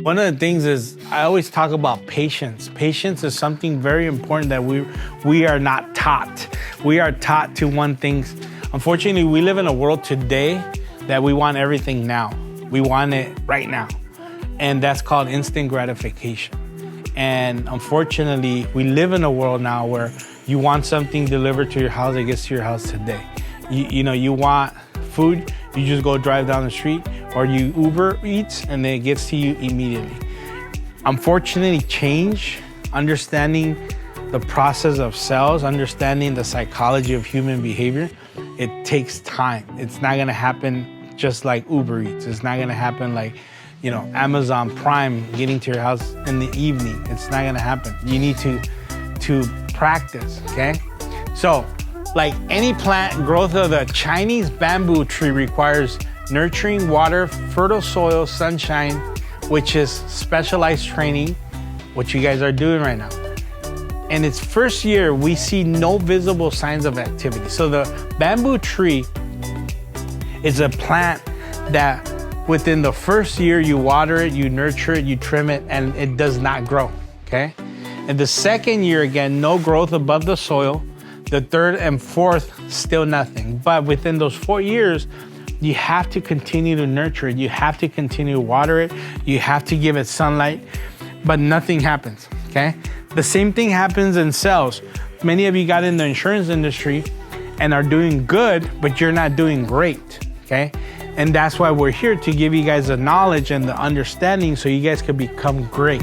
One of the things is I always talk about patience. Patience is something very important that we are not taught. We are taught to want things. Unfortunately, we live in a world today that we want everything now. We want it right now. And that's called instant gratification. And unfortunately, we live in a world now where you want something delivered to your house, it gets to your house today. You want food, you just go drive down the street, or you Uber Eats and then it gets to you immediately. Unfortunately, change, understanding the process of sales, understanding the psychology of human behavior, it takes time. It's not gonna happen just like Uber Eats. It's not gonna happen like, Amazon Prime getting to your house in the evening. It's not gonna happen. You need to practice, okay? So, like any plant, growth of the Chinese bamboo tree requires nurturing, water, fertile soil, sunshine, which is specialized training, what you guys are doing right now. In its first year, we see no visible signs of activity. So the bamboo tree is a plant that within the first year, you water it, you nurture it, you trim it, and it does not grow, okay? And the second year, again, no growth above the soil. The third and fourth, still nothing. But within those 4 years, you have to continue to nurture it. You have to continue to water it. You have to give it sunlight, but nothing happens, okay? The same thing happens in sales. Many of you got in the insurance industry and are doing good, but you're not doing great, okay? And that's why we're here, to give you guys the knowledge and the understanding so you guys can become great.